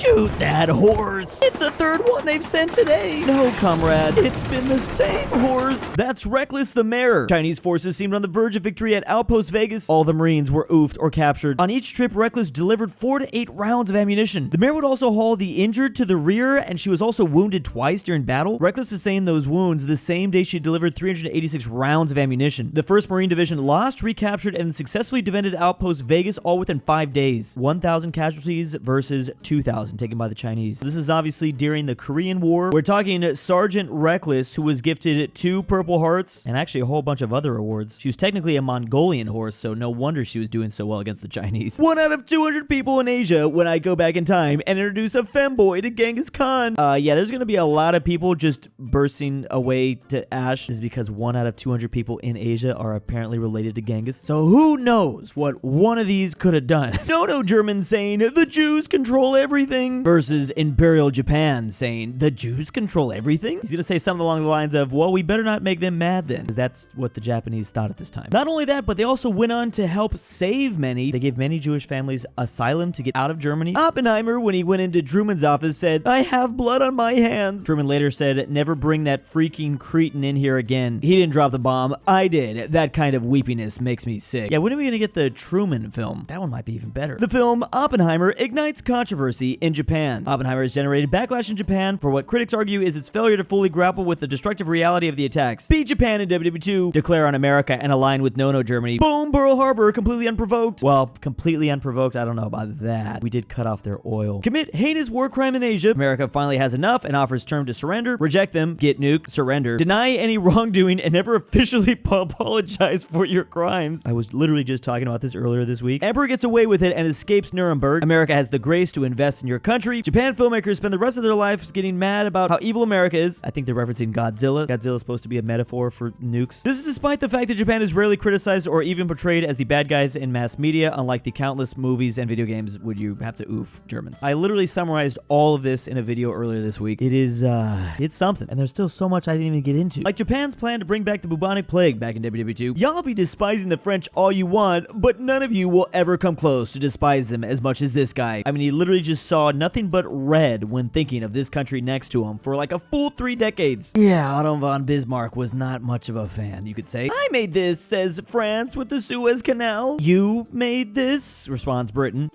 Shoot that horse. It's the third one they've sent today. No, comrade, it's been the same horse. That's Reckless the Mare. Chinese forces seemed on the verge of victory at Outpost Vegas. All the Marines were oofed or captured. On each trip, Reckless delivered 4 to 8 rounds of ammunition. The Mare would also haul the injured to the rear, and she was also wounded twice during battle. Reckless sustained those wounds the same day she delivered 386 rounds of ammunition. The 1st Marine Division lost, recaptured, and successfully defended Outpost Vegas all within 5 days. 1,000 casualties versus 2,000 taken by the Chinese. This is obviously during the Korean War. We're talking Sergeant Reckless, who was gifted 2 Purple Hearts and actually a whole bunch of other awards. She was technically a Mongolian horse, so no wonder she was doing so well against the Chinese. 1 out of 200 people in Asia when I go back in time and introduce a femboy to Genghis Khan. Yeah, there's gonna be a lot of people just bursting away to ash. This is because 1 out of 200 people in Asia are apparently related to Genghis. So who knows what one of these could have done? No German saying, the Jews control everything, versus Imperial Japan saying, the Jews control everything? He's gonna say something along the lines of, well, we better not make them mad then, because that's what the Japanese thought at this time. Not only that, but they also went on to help save many. They gave many Jewish families asylum to get out of Germany. Oppenheimer, when he went into Truman's office, said, I have blood on my hands. Truman later said, never bring that freaking cretin in here again. He didn't drop the bomb. I did. That kind of weepiness makes me sick. Yeah, when are we gonna get the Truman film? That one might be even better. The film Oppenheimer ignites controversy in Japan. Oppenheimer has generated backlash in Japan for what critics argue is its failure to fully grapple with the destructive reality of the attacks. Beat Japan in WW2, declare on America, and align with No Germany. Boom, Pearl Harbor, completely unprovoked. Well, completely unprovoked, I don't know about that. We did cut off their oil. Commit heinous war crime in Asia. America finally has enough and offers terms to surrender. Reject them, get nuked, surrender. Deny any wrongdoing and never officially apologize for your crimes. I was literally just talking about this earlier this week. Emperor gets away with it and escapes Nuremberg. America has the grace to invest in your country. Japan filmmakers spend the rest of their lives getting mad about how evil America is. I think they're referencing Godzilla. Godzilla is supposed to be a metaphor for nukes. This is despite the fact that Japan is rarely criticized or even portrayed as the bad guys in mass media, unlike the countless movies and video games would you have to oof Germans. I literally summarized all of this in a video earlier this week. It is, it's something. And there's still so much I didn't even get into. Like Japan's plan to bring back the bubonic plague back in WW2. Y'all be despising the French all you want, but none of you will ever come close to despise them as much as this guy. I mean, he literally just saw nothing but red when thinking of this country next to him for like a full 3 decades. Yeah, Otto von Bismarck was not much of a fan, you could say. I made this, says France with the Suez Canal. You made this, responds Britain.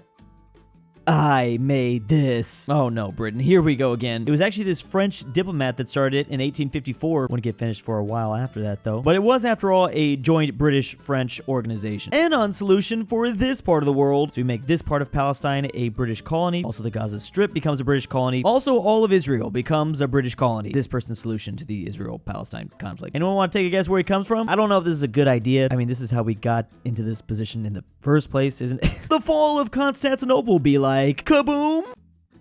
I made this. Oh no, Britain, here we go again. It was actually this French diplomat that started it in 1854. Wouldn't get finished for a while after that though. But it was, after all, a joint British-French organization. And on solution for this part of the world, so we make this part of Palestine a British colony. Also, the Gaza Strip becomes a British colony. Also, all of Israel becomes a British colony. This person's solution to the Israel-Palestine conflict. Anyone want to take a guess where he comes from? I don't know if this is a good idea. I mean, this is how we got into this position in the first place, isn't it? The fall of Constantinople will be like, kaboom!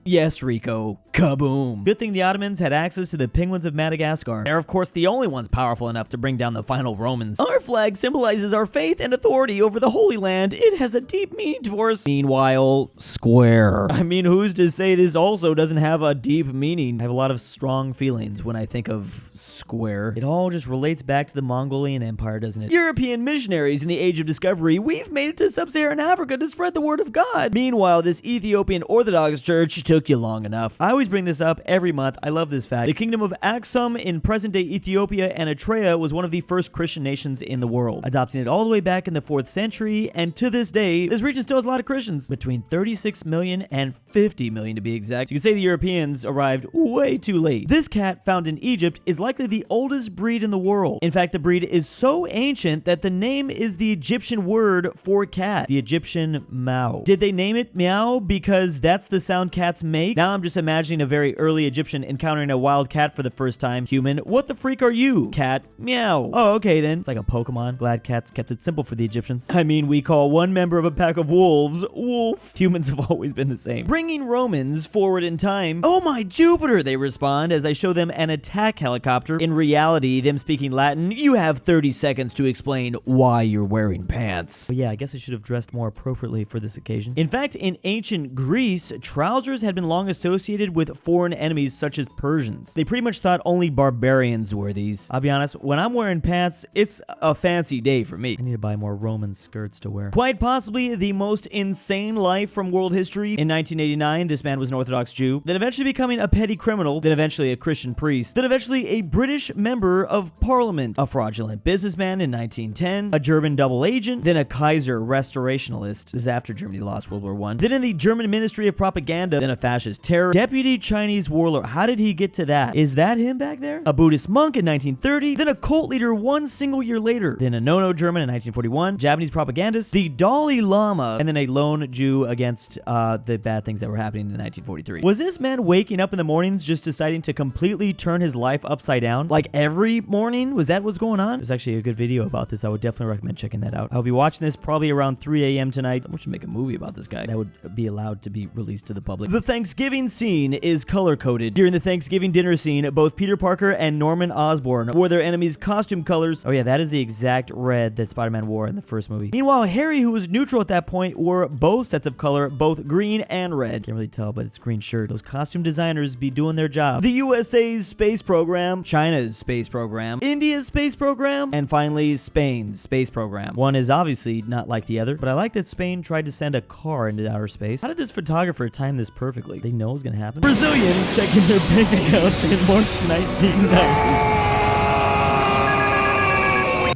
Yes, Rico, kaboom. Good thing the Ottomans had access to the penguins of Madagascar. They're, of course, the only ones powerful enough to bring down the final Romans. Our flag symbolizes our faith and authority over the Holy Land. It has a deep meaning for us. Meanwhile, square. I mean, who's to say this also doesn't have a deep meaning? I have a lot of strong feelings when I think of square. It all just relates back to the Mongolian Empire, doesn't it? European missionaries in the Age of Discovery, we've made it to sub-Saharan Africa to spread the word of God. Meanwhile, this Ethiopian Orthodox Church took you long enough. I always bring this up every month. I love this fact. The kingdom of Aksum in present-day Ethiopia and Eritrea was one of the first Christian nations in the world, adopting it all the way back in the 4th century, and to this day, this region still has a lot of Christians, between 36 million and 50 million to be exact. You can say the Europeans arrived way too late. This cat, found in Egypt, is likely the oldest breed in the world. In fact, the breed is so ancient that the name is the Egyptian word for cat, the Egyptian meow. Did they name it meow because that's the sound cats make? Now I'm just imagining a very early Egyptian encountering a wild cat for the first time. Human, what the freak are you? Cat, meow. Oh, okay then. It's like a Pokemon. Glad cats kept it simple for the Egyptians. I mean, we call one member of a pack of wolves wolf. Humans have always been the same. Bringing Romans forward in time. Oh my Jupiter, they respond as I show them an attack helicopter. In reality, them speaking Latin, you have 30 seconds to explain why you're wearing pants. But yeah, I guess I should have dressed more appropriately for this occasion. In fact, in ancient Greece, trousers had been long associated with with foreign enemies such as Persians. They pretty much thought only barbarians wore these. I'll be honest, when I'm wearing pants, it's a fancy day for me. I need to buy more Roman skirts to wear. Quite possibly the most insane life from world history. In 1989, this man was an Orthodox Jew, then eventually becoming a petty criminal, then eventually a Christian priest, then eventually a British member of parliament, a fraudulent businessman in 1910, a German double agent, then a Kaiser restorationalist. This is after Germany lost World War I. Then in the German Ministry of Propaganda, then a fascist terror, deputy Chinese warlord. How did he get to that? Is that him back there? A Buddhist monk in 1930, then a cult leader one single year later, then a no-no German in 1941, Japanese propagandist, the Dalai Lama, and then a lone Jew against the bad things that were happening in 1943. Was this man waking up in the mornings just deciding to completely turn his life upside down? Like every morning? Was that what's going on? There's actually a good video about this. I would definitely recommend checking that out. I'll be watching this probably around 3 a.m. tonight. Someone should make a movie about this guy that would be allowed to be released to the public. The Thanksgiving scene is color-coded. During the Thanksgiving dinner scene, both Peter Parker and Norman Osborn wore their enemies' costume colors. Oh yeah, that is the exact red that Spider-Man wore in the first movie. Meanwhile, Harry, who was neutral at that point, wore both sets of color, both green and red. Can't really tell, but it's green shirt. Those costume designers be doing their job. The USA's space program, China's space program, India's space program, and finally Spain's space program. One is obviously not like the other, but I like that Spain tried to send a car into outer space. How did this photographer time this perfectly? They know it was gonna happen. Brazilians checking their bank accounts in March 1990.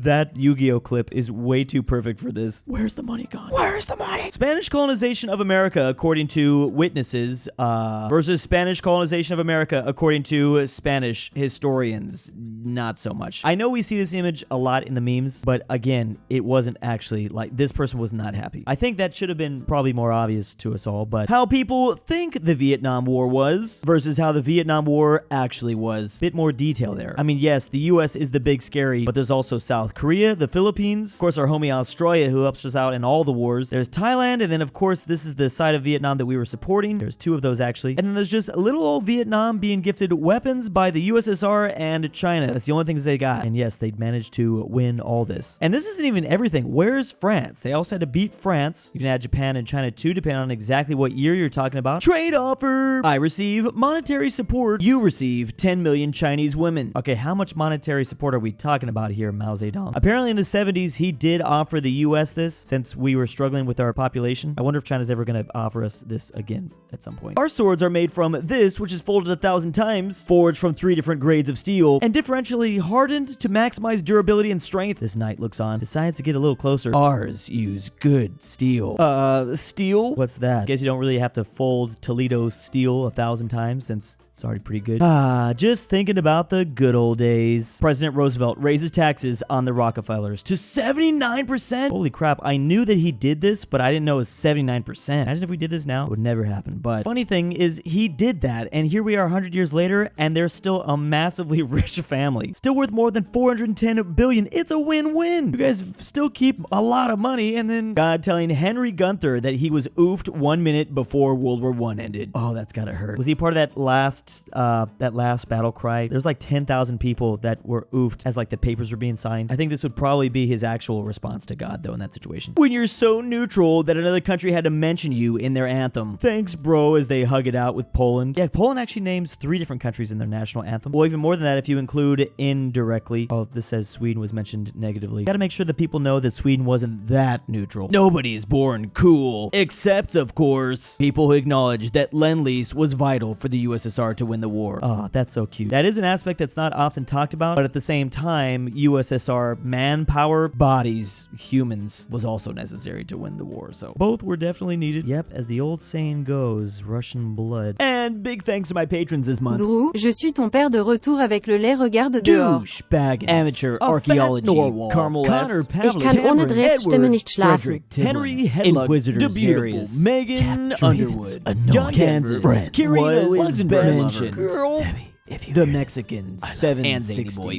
That Yu-Gi-Oh clip is way too perfect for this. Where's the money gone? Where's the money? Spanish colonization of America, according to witnesses, versus Spanish colonization of America, according to Spanish historians. Not so much. I know we see this image a lot in the memes, but again, it wasn't actually like this person was not happy. I think that should have been probably more obvious to us all, but how people think the Vietnam War was versus how the Vietnam War actually was. Bit more detail there. I mean, yes, the US is the big scary, but there's also South Korea, the Philippines, of course our homie Australia who helps us out in all the wars. There's Thailand, and then of course this is the side of Vietnam that we were supporting. There's two of those actually. And then there's just little old Vietnam being gifted weapons by the USSR and China. That's the only things they got. And yes, they managed to win all this. And this isn't even everything. Where's France? They also had to beat France. You can add Japan and China too, depending on exactly what year you're talking about. Trade offer! I receive monetary support. You receive 10 million Chinese women. Okay, how much monetary support are we talking about here, Mao Zedong? Apparently in the 70s, he did offer the US this since we were struggling with our population. I wonder if China's ever going to offer us this again at some point. Our swords are made from this, which is folded 1,000 times, forged from 3 different grades of steel, and differentially hardened to maximize durability and strength. This knight looks on, decides to get a little closer. Ours use good steel. Steel? What's that? Guess you don't really have to fold Toledo steel 1,000 times since it's already pretty good. Just thinking about the good old days. President Roosevelt raises taxes on the Rockefellers to 79%. Holy crap, I knew that he did this, but I didn't know it was 79%. Imagine if we did this now, it would never happen. But funny thing is, he did that, and here we are 100 years later, and they're still a massively rich family. Still worth more than 410 billion. It's a win-win. You guys still keep a lot of money, and then God telling Henry Gunther that he was oofed 1 minute before World War I ended. Oh, that's gotta hurt. Was he part of that last battle cry? There's like 10,000 people that were oofed as like the papers were being signed. I think this would probably be his actual response to God, though, in that situation. When you're so neutral that another country had to mention you in their anthem. Thanks, bro, as they hug it out with Poland. Yeah, Poland actually names 3 different countries in their national anthem. Well, even more than that, if you include indirectly. Oh, this says Sweden was mentioned negatively. Gotta make sure that people know that Sweden wasn't that neutral. Nobody's born cool. Except, of course, people who acknowledge that Lend-Lease was vital for the USSR to win the war. Oh, that's so cute. That is an aspect that's not often talked about, but at the same time, USSR manpower, bodies, humans was also necessary to win the war, so both were definitely needed. Yep, as the old saying goes, Russian blood. And big thanks to my patrons this month. Drew, je suis ton père de retour avec le lait, regarde dehors. DOOCHBAGGINS, Amateur Archaeology, Carmel Saida, Ich kann ohne Drecksstimme nicht schlafen. Fredrik Tibblin, Henrik Hedlund, DaBeautiful-MEGAN-Underwood, JohnDenver, KirinoIsBestGirl, The Mexicans, 760.